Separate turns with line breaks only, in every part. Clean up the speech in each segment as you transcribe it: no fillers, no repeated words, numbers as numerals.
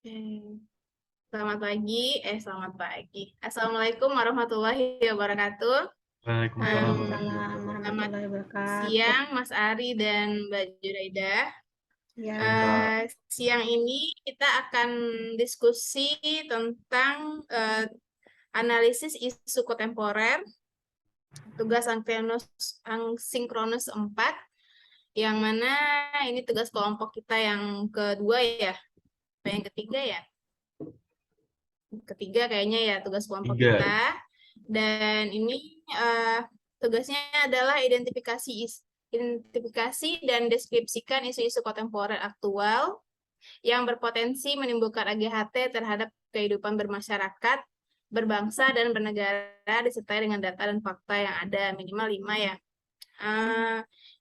Oke. Selamat pagi. Assalamualaikum warahmatullahi wabarakatuh.
Waalaikumsalam warahmatullahi
Em,
Waalaikumsalam
wabarakatuh.
Selamat
warahmatullahi wabarakatuh.
siang, Mas Ari dan Mbak Juraida.
Ya,
Baik, Kak.
Siang ini kita akan diskusi tentang analisis isu kontemporer, tugas asinkronus 4, yang mana ini tugas kelompok kita yang kedua ya, apa yang ketiga ya? Ketiga kayaknya ya tugas kelompok
3.
kita. Dan ini tugasnya adalah identifikasi dan deskripsikan isu-isu kontemporer aktual yang berpotensi menimbulkan AGHT terhadap kehidupan bermasyarakat, berbangsa, dan bernegara disertai dengan data dan fakta yang ada, minimal 5 ya.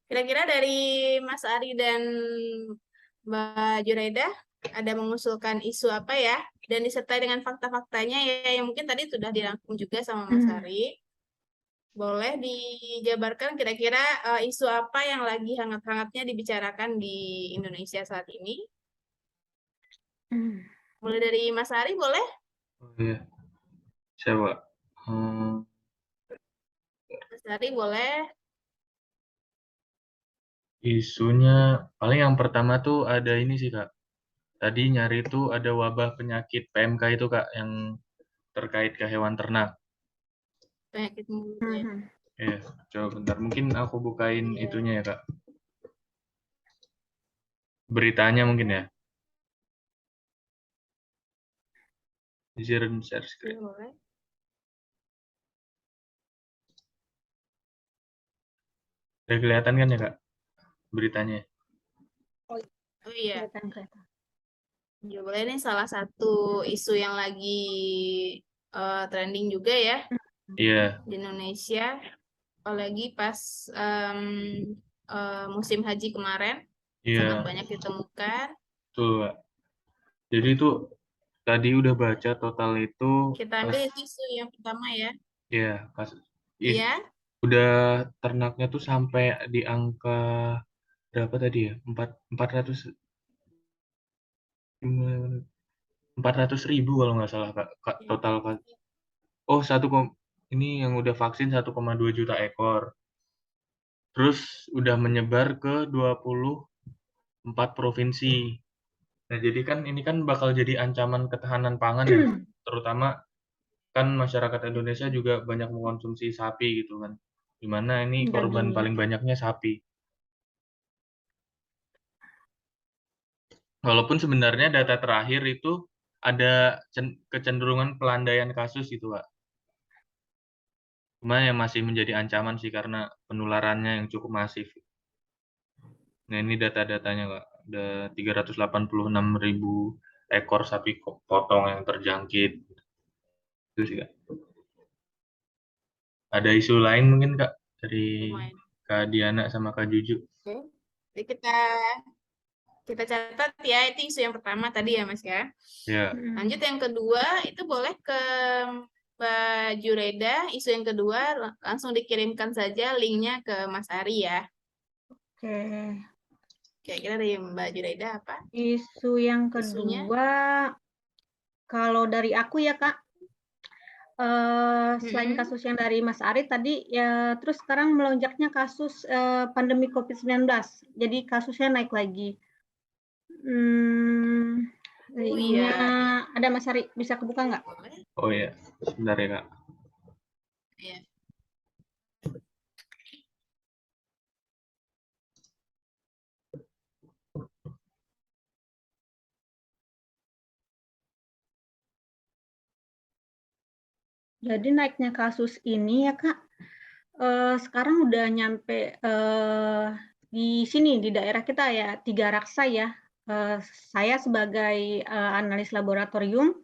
Kira-kira dari Mas Ari dan Mbak Juraida ada mengusulkan isu apa ya? Dan disertai dengan fakta-faktanya ya, yang mungkin tadi sudah dirangkum juga sama Mas Ari. Boleh dijabarkan kira-kira isu apa yang lagi hangat-hangatnya dibicarakan di Indonesia saat ini? Mulai dari Mas Ari boleh?
Oh iya, siapa?
Mas Ari boleh.
Isunya paling yang pertama tuh ada ini sih, Kak. Tadi nyari tuh ada wabah penyakit PMK itu, Kak, yang terkait ke hewan ternak.
Penyakit mulut ya.
Iya, coba bentar. Mungkin aku bukain
Iya.
itunya ya, Kak. Beritanya mungkin ya. Izin share
Iya,
screen.
boleh.
Udah kelihatan kan ya, Kak? Beritanya.
oh
Oh iya.
kelihatan.
Ya, boleh nih salah satu isu yang lagi trending juga ya
Iya,
di Indonesia, apalagi pas musim haji kemarin sangat
iya,
banyak ditemukan.
tuh, Kak. Jadi tuh tadi udah baca total itu
Kita
pas
ambil itu isu yang pertama ya.
ya pas
Iya,
udah ternaknya tuh sampai di angka berapa tadi ya? 400 400.000 kalau nggak salah Kak, total Kak. Oh, ini yang udah vaksin 1,2 juta ekor. Terus udah menyebar ke 24 provinsi. Nah, jadi kan ini kan bakal jadi ancaman ketahanan pangan ya, terutama kan masyarakat Indonesia juga banyak mengkonsumsi sapi gitu kan. Dimana ini korban
Dagingnya.
paling banyaknya sapi. Walaupun sebenarnya data terakhir itu ada kecenderungan pelandaian kasus gitu, Kak. Cuma yang masih menjadi ancaman sih karena penularannya yang cukup masif. Nah, ini data-datanya, Kak. Ada 386.000 ekor sapi potong yang terjangkit. Itu sih, Kak. Ada isu lain mungkin, Kak, dari
lumayan.
Kak Diana sama Kak Juju.
Oke. Jadi kita catat ya, itu isu yang pertama tadi ya Mas ya.
Ya,
Lanjut yang kedua, itu boleh ke Mbak Jureda. Isu yang kedua langsung dikirimkan saja linknya ke Mas Ari ya.
Oke.
Kira-kira dari Mbak Jureda apa
Isu yang
isunya?
kedua, kalau dari aku ya Kak, selain
Mm-mm.
kasus yang dari Mas Ari tadi, ya terus sekarang melonjaknya kasus pandemi COVID-19. Jadi kasusnya naik lagi.
Oh
Linknya
iya,
ada Mas Ari, bisa kebuka nggak?
boleh.
oh ya, sebentar ya, Kak.
Iya.
Jadi naiknya kasus ini ya Kak, sekarang udah nyampe di sini di daerah kita ya, Tiga Raksa ya. Saya sebagai analis laboratorium,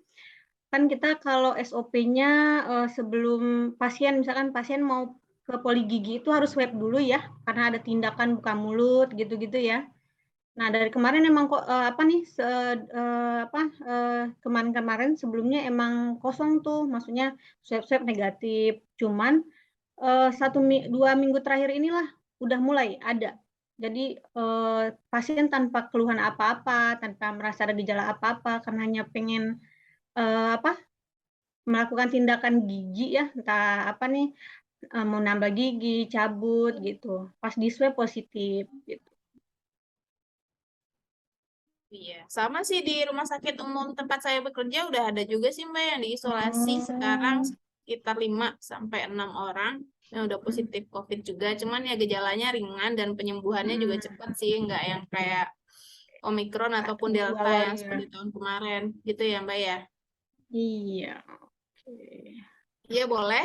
kan kita kalau SOP-nya sebelum misalkan pasien mau ke poli gigi itu harus swab dulu ya, karena ada tindakan buka mulut gitu-gitu ya. Nah, dari kemarin emang kok kemarin-kemarin sebelumnya emang kosong tuh, maksudnya swab negatif. Cuman 2 minggu terakhir inilah udah mulai ada. Jadi pasien tanpa keluhan apa-apa, tanpa merasa ada gejala apa-apa, karena hanya pengen melakukan tindakan gigi ya, entah apa nih, mau nambah gigi, cabut gitu. Pas di swab positif gitu.
Iya, sama sih di rumah sakit umum tempat saya bekerja udah ada juga sih Mbak yang diisolasi sekarang sekitar 5 sampai 6 orang yang udah positif COVID juga. Cuman ya gejalanya ringan dan penyembuhannya juga cepat sih, nggak yang kayak Omikron ataupun
Waktu
Delta yang
awalnya.
seperti tahun kemarin gitu ya Mbak ya.
Iya. Oke.
Iya boleh.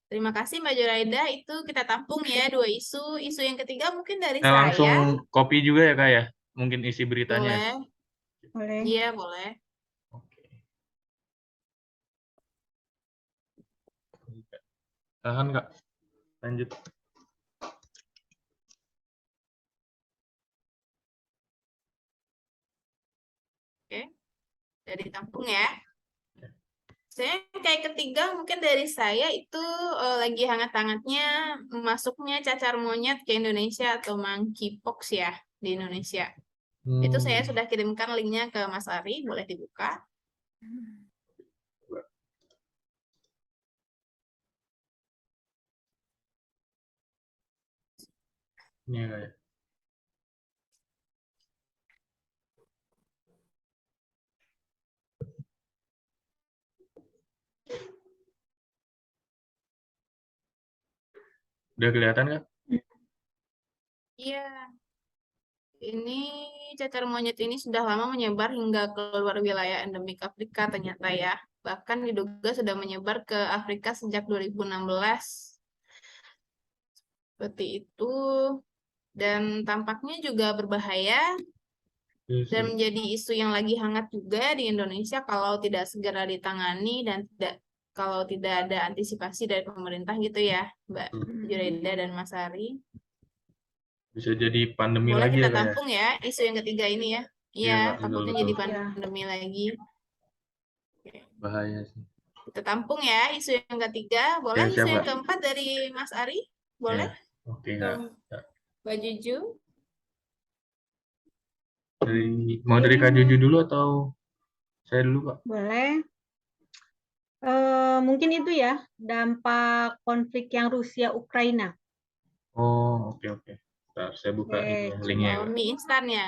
Terima kasih Mbak Juraida. Itu kita tampung ya 2 isu. Isu yang ketiga mungkin dari
Nah, langsung
saya.
copy juga ya Kak ya? Mungkin isi beritanya.
Boleh.
Boleh.
Iya boleh.
Oke. Tahan Kak. Lanjut.
Oke. Dari tampung ya. Saya kayak ketiga mungkin dari saya itu lagi hangat-hangatnya masuknya cacar monyet ke Indonesia atau monkeypox ya di Indonesia. Itu saya sudah kirimkan linknya ke Mas Ari, boleh dibuka.
Ini ya Kak ya. Udah kelihatan Kak?
Iya, ini cacar monyet ini sudah lama menyebar hingga keluar wilayah endemik Afrika ternyata ya. Bahkan diduga sudah menyebar ke Afrika sejak 2016. Seperti itu. Dan tampaknya juga berbahaya
Iya
dan
sih.
menjadi isu yang lagi hangat juga di Indonesia kalau tidak segera ditangani dan kalau tidak ada antisipasi dari pemerintah gitu ya, Mbak Juraida dan Mas Ari.
Bisa jadi pandemi
Boleh
lagi
kita
ya Kak ya?
tampung ya isu yang ketiga ini ya.
Iya
Iya,
Kak,
takutnya
betul-betul.
jadi
Iya.
pandemi lagi.
Bahaya sih.
Kita tampung ya isu yang ketiga. Boleh
Ya
isu
siap
yang
Kak.
keempat dari Mas Ari?
Ya.
Boleh?
Oke Kak. Ya.
Mbak Juju?
Mau dari Kak Juju dulu atau saya dulu Kak?
Boleh. Mungkin itu ya, dampak konflik yang Rusia-Ukraina.
Oh, oke oke. Bentar, saya buka ini ya, linknya ya Kak.
Mie instan ya.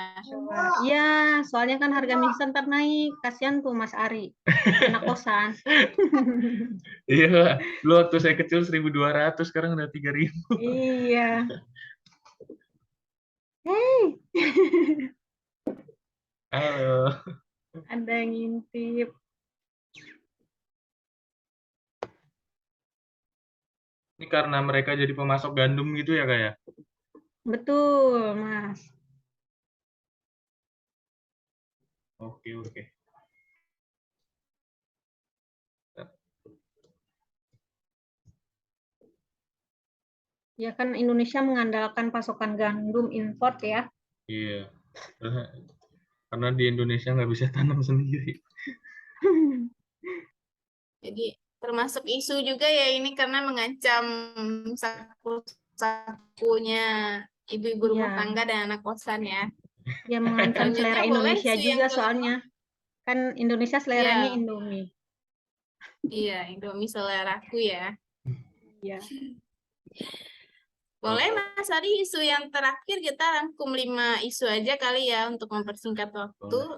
Iya, soalnya kan harga mie instan ntar naik. Kasihan tuh Mas Ari, anak kosan.
Iya Kak. Dulu waktu saya kecil 1.200, sekarang udah 3.000.
Iya. Hey,
Halo.
ada yang ngintip.
Ini karena mereka jadi pemasok gandum gitu ya Kak ya?
Betul, Mas.
Oke oke.
Ya kan Indonesia mengandalkan pasokan gandum import ya.
Iya. Karena di Indonesia nggak bisa tanam sendiri.
Jadi termasuk isu juga ya ini karena mengancam saku-sakunya ibu-ibu rumah
Iya.
tangga dan anak kosan ya.
Ya mengancam selera
Selanjutnya boleh
Indonesia
isu
juga
yang
soalnya. Kan Indonesia seleranya
ya,
Indomie.
iya Indomie seleraku ya.
Iya.
Boleh Mas Ari isu yang terakhir kita rangkum 5 isu aja kali ya untuk mempersingkat waktu.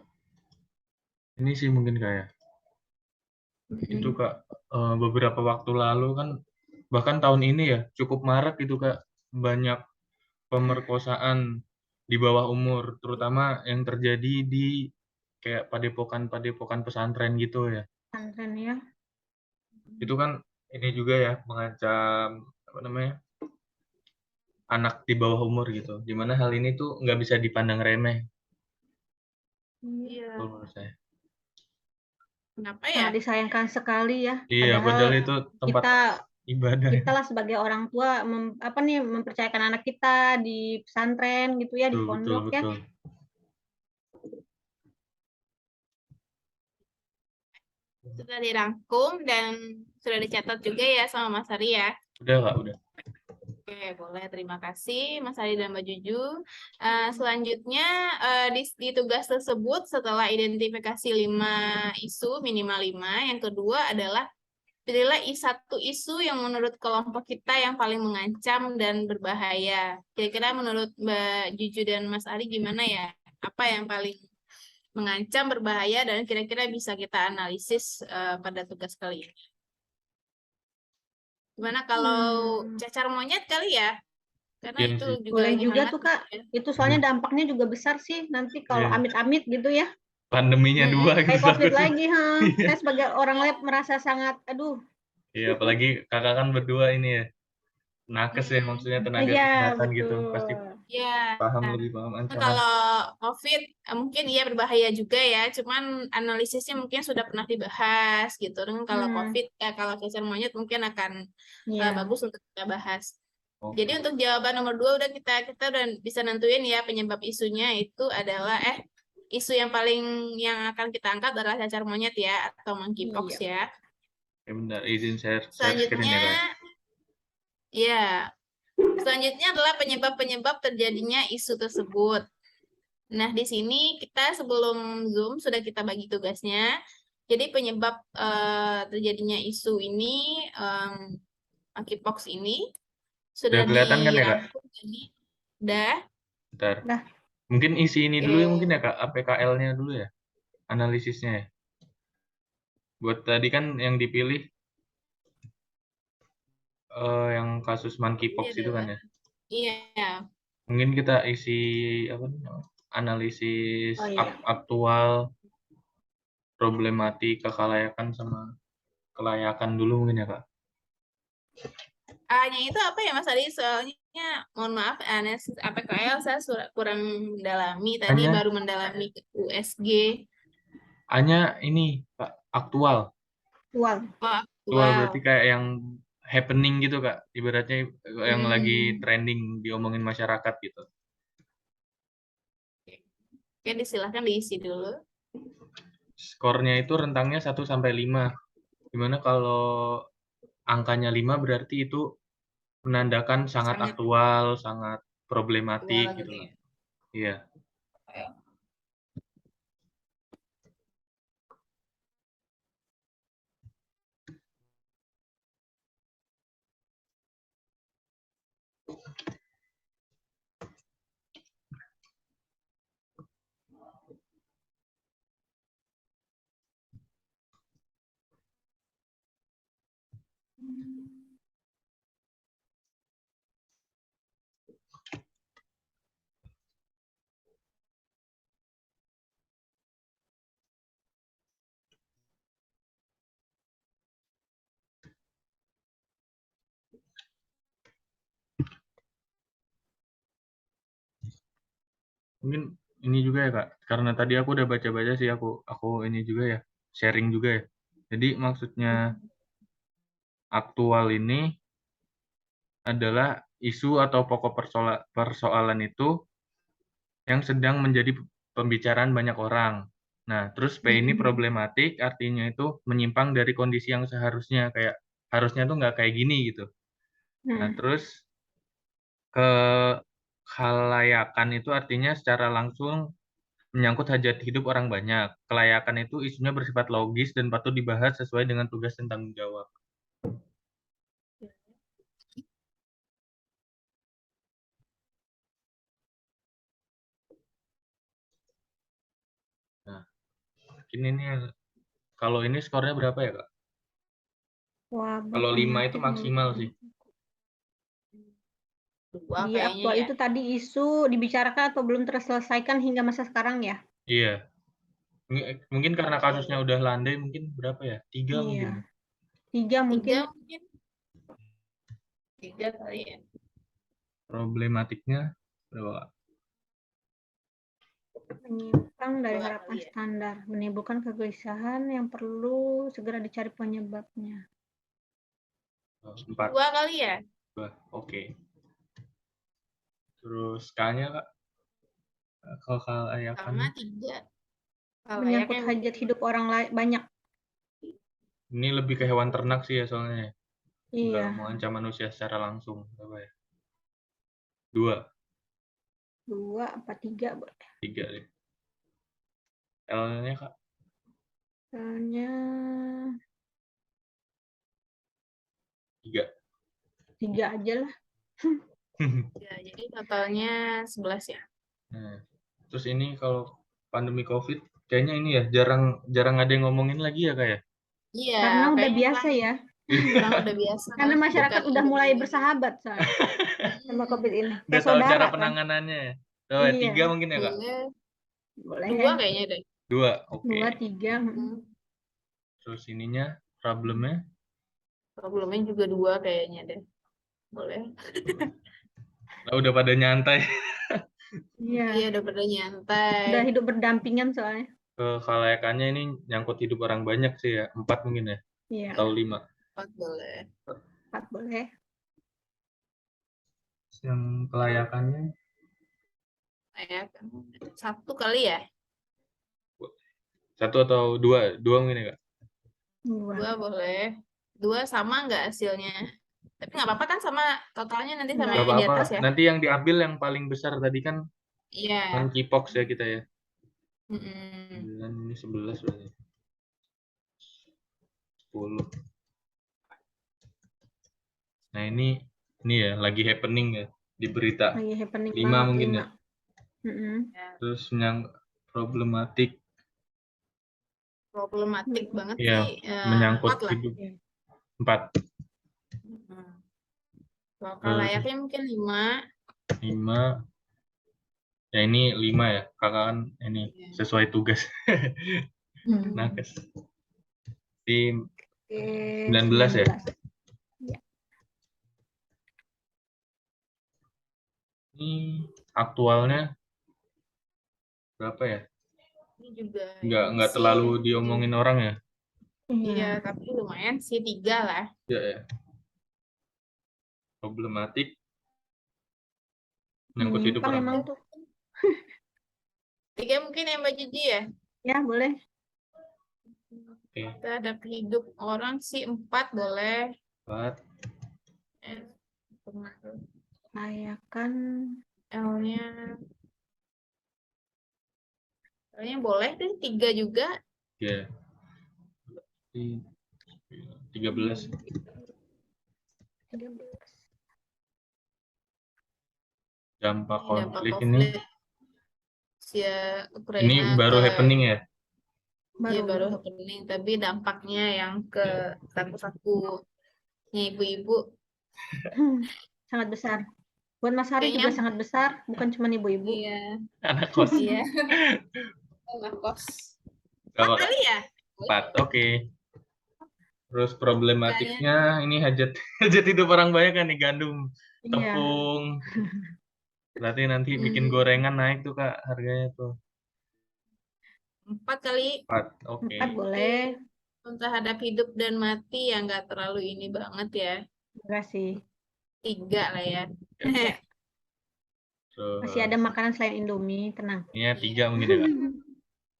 Ini sih mungkin kayak itu Kak, beberapa waktu lalu kan bahkan tahun ini ya cukup marak gitu Kak, banyak pemerkosaan di bawah umur, terutama yang terjadi di kayak padepokan-padepokan pesantren gitu ya.
Pesantren ya.
Itu kan ini juga ya mengancam apa namanya anak di bawah umur gitu. Dimana hal ini tuh nggak bisa dipandang remeh
Iya.
kalau menurut saya.
Kenapa ya?
Sangat disayangkan sekali ya.
Iya, padahal itu tempat
kita
ibadah.
kita lah sebagai orang tua mempercayakan anak kita di pesantren gitu ya, di
Betul, betul,
pondok ya.
betul.
Sudah dirangkum dan sudah dicatat juga ya sama Mas Ari ya.
Udah Kak, udah.
Oke, boleh. Terima kasih Mas Ari dan Mbak Juju. Selanjutnya di tugas tersebut setelah identifikasi 5 isu, minimal 5, yang kedua adalah pilihlah satu isu yang menurut kelompok kita yang paling mengancam dan berbahaya. Kira-kira menurut Mbak Juju dan Mas Ari gimana ya? Apa yang paling mengancam, berbahaya, dan kira-kira bisa kita analisis pada tugas kali ini? Gimana kalau cacar monyet kali ya? Karena
Iya
itu
sih.
juga
Boleh
lagi
juga
hangat
tuh Kak.
ya.
Itu soalnya dampaknya juga besar sih nanti kalau
Iya.
amit-amit gitu ya.
Pandeminya
Mm-mm.
2 gitu
Kayak COVID
takutnya.
lagi, ha.
Iya.
Saya sebagai orang lab merasa sangat, aduh.
Iya, apalagi kakak kan berdua ini ya, nakes ya, maksudnya tenaga
Iya,
kesehatan gitu,
betul.
pasti
Ya,
lebih paham ancaman.
kalau COVID mungkin iya berbahaya juga ya, cuman analisisnya mungkin sudah pernah dibahas gitu. Dan kalau COVID, kalau cacar monyet mungkin akan
Iya.
bagus untuk kita bahas.
Oke.
Jadi untuk jawaban nomor 2 udah kita udah bisa nentuin ya penyebab isunya itu adalah isu yang akan kita angkat adalah cacar monyet ya atau monkeypox ya.
Ya bentar, izin share screen
Selanjutnya
ya kak.
ya, selanjutnya adalah penyebab-penyebab terjadinya isu tersebut. Nah, di sini kita sebelum Zoom sudah kita bagi tugasnya. Jadi penyebab terjadinya isu ini, monkeypox ini sudah
Udah kelihatan kan ya kak?
dirangkum tadi. Udah.
Bentar.
Dah.
Mungkin isi ini dulu ya
Oke.
mungkin ya kak, APKL-nya dulu ya, analisisnya ya. Buat tadi kan yang dipilih yang kasus monkeypox
Ini
itu kan
adalah
ya.
iya.
Mungkin kita isi apa nih, analisis
Oh, iya.
aktual, problematika kelayakan sama kelayakan dulu mungkin ya kak.
A-nya itu apa ya Mas Adi? Soalnya mohon maaf, analisis APKL saya kurang mendalami. Tadi
A-nya
baru mendalami USG.
A-nya ini Kak, aktual.
Aktual.
Oh,
Aktual
aktual.
berarti kayak yang happening gitu Kak. Ibaratnya yang lagi trending diomongin masyarakat gitu.
Oke, disilahkan diisi dulu.
Skornya itu rentangnya 1 sampai 5. Dimana kalau angkanya 5 berarti itu menandakan sangat
Sangat
aktual, sangat problematik
aktual
gitu
gitu
loh.
ya.
Iya. Mungkin ini juga ya Kak, karena tadi aku udah baca-baca sih aku ini juga ya, sharing juga ya. Jadi maksudnya aktual ini adalah isu atau pokok persoalan itu yang sedang menjadi pembicaraan banyak orang. Nah, terus P ini problematik, artinya itu menyimpang dari kondisi yang seharusnya, kayak harusnya tuh nggak kayak gini gitu. Nah, terus kelayakan itu artinya secara langsung menyangkut hajat hidup orang banyak. Kelayakan itu isunya bersifat logis dan patut dibahas sesuai dengan tugas dan tanggung jawab. Nah, ini nih, kalau ini skornya berapa ya, Kak? Kalau 5 itu maksimal sih.
Dua
Di
kayaknya
aktual
ya.
itu tadi isu dibicarakan atau belum terselesaikan hingga masa sekarang ya?
Iya. Mungkin karena kasusnya udah landai, mungkin berapa ya? 3 mungkin.
Iya. 3 mungkin.
3 mungkin. 3 kali ya.
Problematiknya berapa, Kak?
Menyimpang dari
2
harapan
kali ya.
standar, menimbulkan kegelisahan yang perlu segera dicari penyebabnya.
4.
2 kali ya.
2. Oke. Terus K-nya, Kak? Kalau kelayakan.
Sama 3.
Menyangkut hajat hidup orang banyak.
Ini lebih ke hewan ternak sih ya soalnya.
Iya.
Nggak mengancam manusia secara langsung. Apa ya? 2,
2 apa 3 boleh.
3 deh. L-nya Kak.
Soalnya
3.
3 aja lah.
Ya, jadi totalnya 11 ya.
Nah, terus ini kalau pandemi COVID, kayaknya ini ya jarang ada yang ngomongin lagi ya Kak ya?
Iya,
Karena udah
kayaknya
biasa ya.
orang udah biasa.
Karena masyarakat
bukan
udah mulai
endemi lagi.
bersahabat soalnya sama COVID ini.
Udah
Kayak
tahu cara
saudara kan.
penanganannya ya. Tuh,
Iya.
3 mungkin ya Kak?
Boleh.
Boleh
2
ya.
kayaknya deh.
2, oke.
2, 3.
Terus ininya problemnya
Problemnya juga 2 kayaknya deh. Boleh.
lah udah pada nyantai
Iya.
Iya, udah pada nyantai.
Udah hidup berdampingan soalnya.
kelayakannya ini nyangkut hidup orang banyak sih ya. 4 mungkin ya
Iya.
atau 5.
4 boleh.
4 boleh.
Yang kelayakannya
Ya, 1 kali ya?
1 atau 2 mungkin ya Kak?
2.
2 boleh. 2 sama nggak hasilnya? Tapi nggak apa-apa kan sama totalnya nanti sama
Nggak
Gak
yang di
apa-apa.
atas ya?
Nanti yang diambil yang paling besar tadi kan
Iya.
monkeypox ya kita ya.
Mm-mm.
9, ini 11 berarti. 10. Nah ini ya lagi happening ya di berita.
Lagi happening
5
banget,
mungkin
5.
ya.
Ya,
Terus yang problematik
problematik banget
ya
sih.
menyangkut
4 lah.
hidup. 4.
Kalau layaknya mungkin 5.
5. Ya ini 5 ya. Kakak kan ini sesuai tugas. Nakes. Di 19 ya. Ini aktualnya berapa ya?
Ini juga
Nggak
sih,
terlalu diomongin orang ya.
Iya, tapi lumayan sih 3 lah.
Ya. Problematik nyangkut hidup
Menyimpang
orang.
emang tuh.
3 mungkin yang Mbak Jiji ya?
Ya, boleh.
Oke.
Kita ada hidup orang sih 4 boleh.
4.
Layakan
L-nya boleh deh 3 juga.
Ya. 13.
13.
Dampak
Dampak
konflik ini.
Rusia Ukraina
Ini baru happening ya?
Iya, baru happening, tapi dampaknya yang ke saku-sakunya ibu-ibu
Sangat besar. Buat Mas Hari juga sangat besar, bukan cuma ibu-ibu.
Iya.
Anak kos.
Iya. Anak kos.
Berapa,
4 kali ya?
4, oke. Terus problematiknya ini hajat hidup orang banyak kan nih, gandum, tepung. Berarti nanti bikin gorengan naik tuh Kak harganya tuh.
4 kali.
4, oke.
4 boleh.
Terhadap hidup dan mati yang nggak terlalu ini banget ya.
Enggak sih.
3 lah ya.
Masih ada makanan selain Indomie, tenang.
Iya, 3 mungkin ya Kak.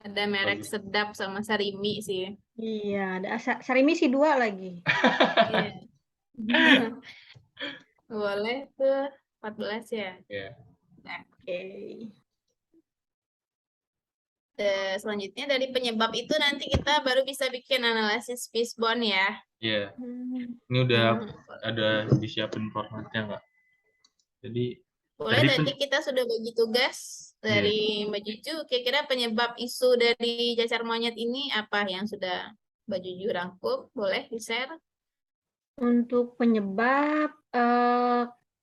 Ada merek sedap sama Sarimi sih.
Iya, ada Sarimi sih 2 lagi.
Iya. Boleh tuh 14 ya.
Iya.
Oke.
Selanjutnya dari penyebab itu nanti kita baru bisa bikin analisis fishbone ya.
Iya. Ini udah ada disiapin formatnya Kak. Jadi
boleh tadi kita sudah bagi tugas dari Mbak Juju. Kira-kira penyebab isu dari cacar monyet ini apa yang sudah Mbak Juju rangkum? Boleh di-share?
Untuk penyebab,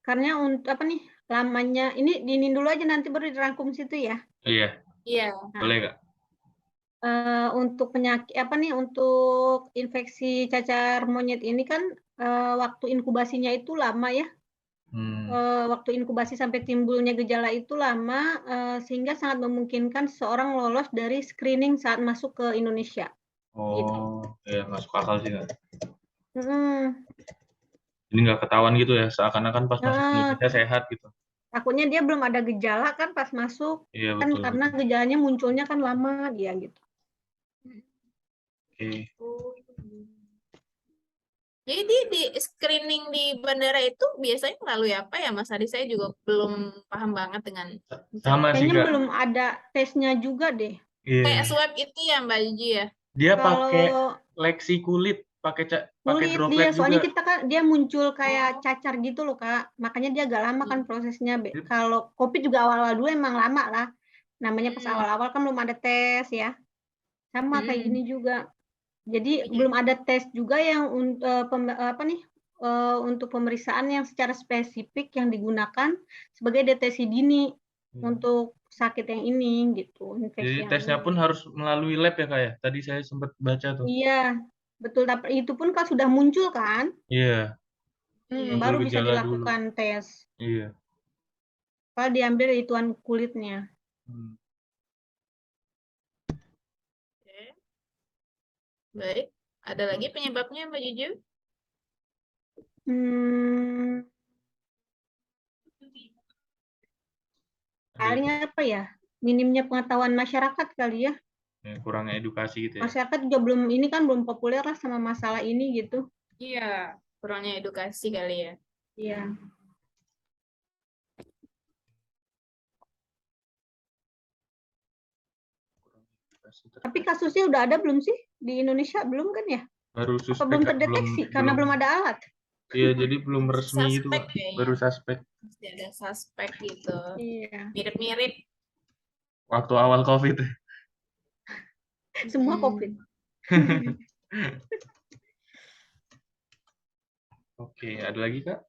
karena untuk apa nih lamanya ini diinin dulu aja nanti baru dirangkum situ ya.
Iya.
Iya.
Boleh Kak.
Untuk penyakit apa nih untuk infeksi cacar monyet ini kan waktu inkubasinya itu lama ya. Waktu inkubasi sampai timbulnya gejala itu lama sehingga sangat memungkinkan seseorang lolos dari screening saat masuk ke Indonesia.
Oh, ya masuk akal sih Kak.
Jadi
nggak ketahuan gitu ya, seakan-akan pas masuk Indonesia sehat gitu.
Takutnya dia belum ada gejala kan pas masuk,
Iya,
kan
betul,
karena gejalanya munculnya kan lama dia gitu.
Oke.
Jadi di screening di bandara itu biasanya melalui apa ya, Mas Ari? Saya juga belum paham banget dengan
Sama sih
Kayaknya
Kak.
belum ada tesnya juga deh.
kayak
Iya.
swab itu ya, Mbak Jiji ya.
Dia pakai
Kalau
leksi kulit, pakai pakai
kulit
droplet
dia,
juga.
soalnya kita kan dia muncul kayak
Oh.
cacar gitu loh Kak. Makanya dia agak lama kan prosesnya.
Dia-
Kalau COVID juga awal-awal dulu emang lama lah. Namanya pas
Hmm.
awal-awal kan belum ada tes ya. Sama kayak gini juga. Jadi belum ada tes juga yang untuk pemeriksaan yang secara spesifik yang digunakan sebagai deteksi dini untuk sakit yang ini gitu, infeksi
Jadi
yang
tesnya
ini.
pun harus melalui lab ya Kak ya. Tadi saya sempat baca tuh.
Iya, betul. Tapi itu pun kan sudah muncul kan,
Iya, muncul
baru bisa
gejala dulu.
dilakukan tes.
Iya.
Kalau diambil dari tuan kulitnya.
Hmm.
Oke. Baik. Ada lagi penyebabnya, Mbak Juju?
Hmm, paling apa ya? Minimnya pengetahuan masyarakat kali ya.
Ya, kurangnya edukasi gitu ya.
Masyarakat juga belum populer lah sama masalah ini gitu.
Iya, kurangnya edukasi kali ya.
Iya. Tapi kasusnya udah ada belum sih di Indonesia? Belum kan ya?
Baru
Apa
suspek
belum
Kak,
terdeteksi karena belum ada alat?
Iya, jadi belum resmi gitu
Suspek
Kak.
kayaknya.
Baru suspek.
Masih ada suspek gitu.
Iya.
Mirip-mirip.
Waktu awal COVID.
Semua
Hmm.
COVID.
Oke, ada lagi Kak?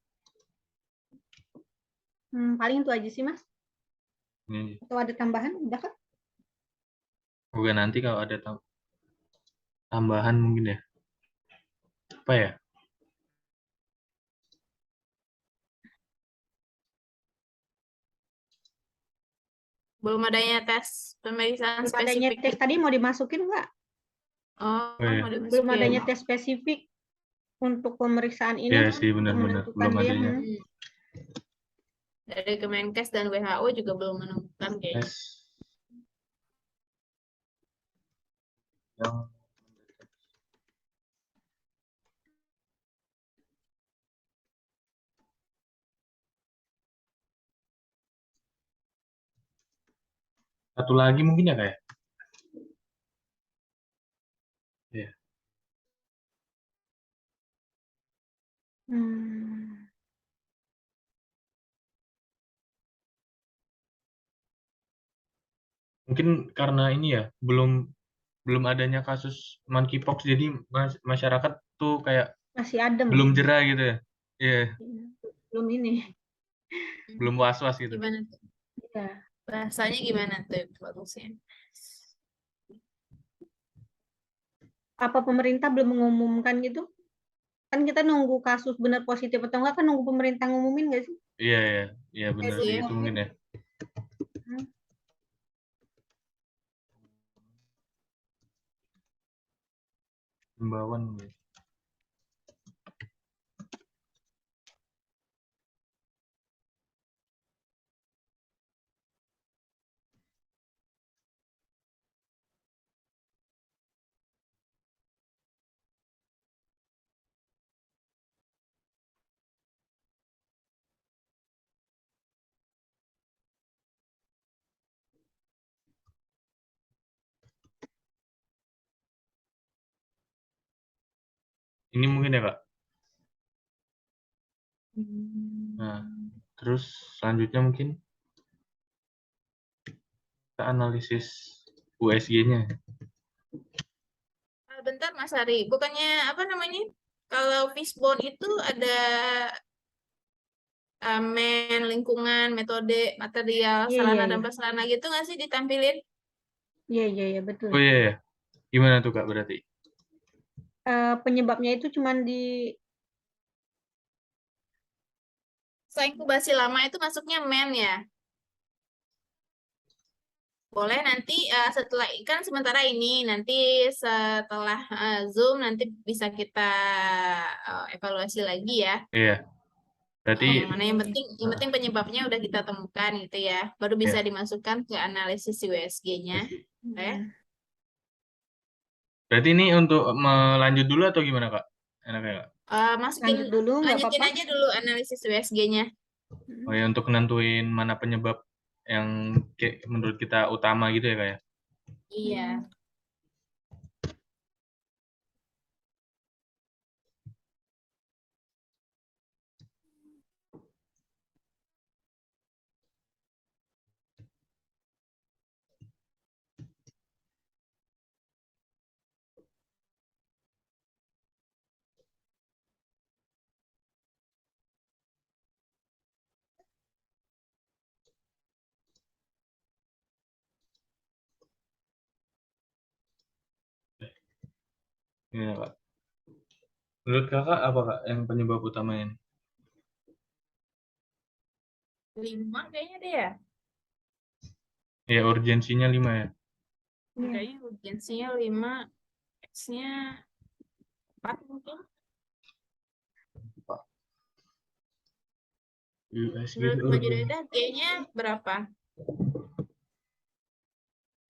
Paling itu aja sih Mas.
Ini.
Atau ada tambahan? Udah kan?
Oke, nanti kalau ada tambahan mungkin ya. Apa ya?
Belum adanya tes pemeriksaan
Belum adanya
spesifik.
tes tadi mau dimasukin nggak?
Oh,
Oh, iya.
mau
Belum
dimasukin.
adanya tes spesifik untuk pemeriksaan ini.
Iya sih, benar-benar.
Menentukan
Belum
dia.
adanya.
Dari Kemenkes dan WHO juga belum menemukan kayaknya.
Tes yang satu lagi mungkin ya kayak. Iya. Mungkin karena ini ya, belum adanya kasus monkeypox, jadi masyarakat tuh kayak
Masih adem.
belum jera gitu ya. Iya,
Belum ini.
belum was-was gitu.
Gimana tuh?
Iya.
Bahasanya gimana tuh bagusnya?
Apa pemerintah belum mengumumkan gitu? Kan kita nunggu kasus benar positif atau enggak kan nunggu pemerintah ngumumin nggak sih?
Iya, iya, iya benar
Iya
sih
sih.
itu mungkin ya. Himbauan mungkin. Ini mungkin ya Kak. Nah, terus selanjutnya mungkin kita analisis USG-nya.
Bentar Mas Ari, bukannya apa namanya? Kalau fishbone itu ada lingkungan, metode, material,
Iya,
sarana
iya,
dan
iya.
prasarana gitu nggak sih ditampilin?
Iya, betul.
Oh iya ya. Gimana tuh Kak berarti?
Penyebabnya itu cuman di
Masa inkubasi lama itu masuknya ya. Boleh nanti setelah kan sementara ini nanti setelah Zoom nanti bisa kita evaluasi lagi ya.
Iya. Berarti
Mana yang penting penyebabnya udah kita temukan gitu ya. Baru bisa
ya.
dimasukkan ke analisis USG-nya. Oke.
Berarti ini untuk melanjut dulu atau gimana Kak? Enaknya Kak?
Masukin,
Lanjut dulu, nggak
lanjutin
apa-apa.
aja dulu analisis USG-nya.
Oh ya, untuk nentuin mana penyebab yang menurut kita utama gitu ya, Kak ya?
Iya.
Iya, Kak. Menurut Kakak apa, Kak, yang penyebab utamanya ini?
5 kayaknya deh ya.
Ya, urgensinya 5 ya.
Iya.
Kayaknya urgensinya 5, X-nya 4 mungkin.
USG
Menurut
itu
Mbak
urgen.
Jureda kayaknya berapa?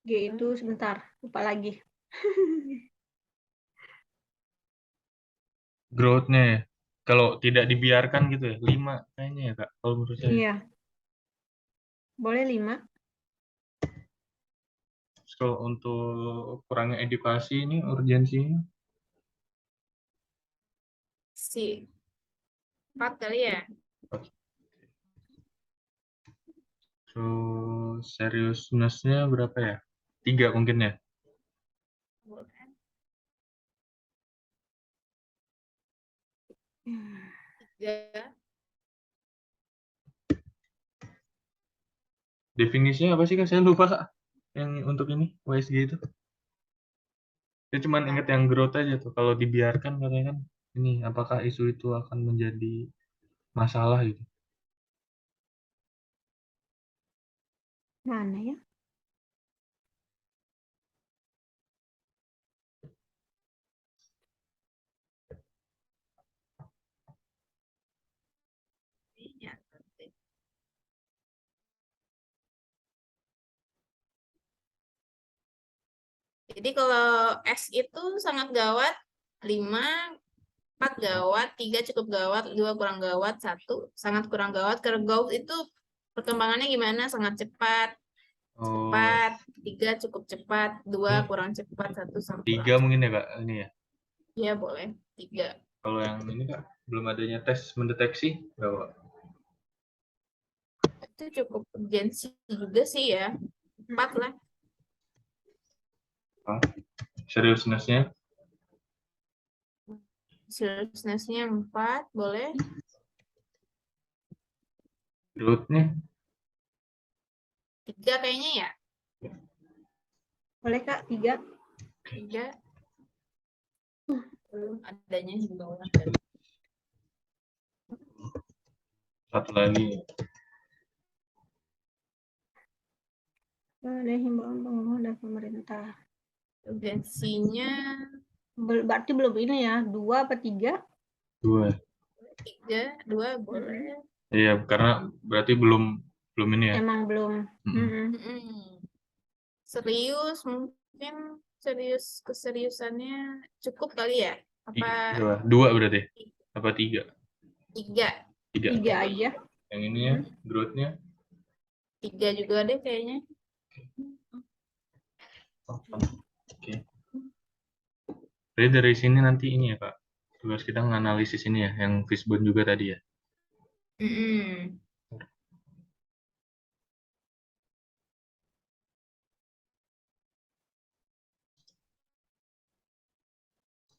G itu sebentar, lupa lagi.
Growth-nya ya. Kalau tidak dibiarkan gitu ya, 5 kayaknya ya, Kak. Kalau menurut saya.
Iya. Boleh 5.
Terus kalau untuk kurangnya edukasi ini urgensinya
Si 4 kali ya.
terus seriousness-nya berapa ya? 3 mungkin ya.
Boleh. 3.
Definisinya apa sih, Kak? Saya lupa, Kak. Yang untuk ini USG itu. Saya cuma ingat yang growth aja tuh. Kalau dibiarkan katanya kan ini apakah isu itu akan menjadi masalah gitu.
Mana ya?
Iya. Jadi kalau S itu sangat gawat, 5, 4 gawat, 3 cukup gawat, 2 kurang gawat, 1 sangat kurang gawat. Kalau growth itu perkembangannya gimana? Sangat cepat,
Oh,
3 cukup cepat, 2
ini
kurang cepat, 1 sangat kurang
3
cepat.
mungkin ya, Kak, ini ya.
Ya boleh, 3.
Kalau yang ini, Kak, belum adanya tes mendeteksi, nggak, Kak?
Itu cukup urgensi juga sih ya. 4 lah.
Seriousness-nya
Seriousness-nya 4, boleh.
growth-nya
3 kayaknya ya.
Boleh Kak, 3.
3. Belum adanya himbauan.
satu lagi.
Ada himbauan pengumuman dari pemerintah.
Urgensinya
Berarti belum ini ya, 2 apa 3?
2.
2 boleh.
Iya, karena berarti belum ini ya.
Emang belum.
Serius mungkin keseriusannya cukup kali ya? Apa
2 berarti. Apa 3?
3?
3 aja.
Yang ini ya, growth-nya
3 juga deh kayaknya.
Oke. Jadi dari sini nanti ini ya, Kak. Tugas kita menganalisis ini ya, yang Fishbone juga tadi ya.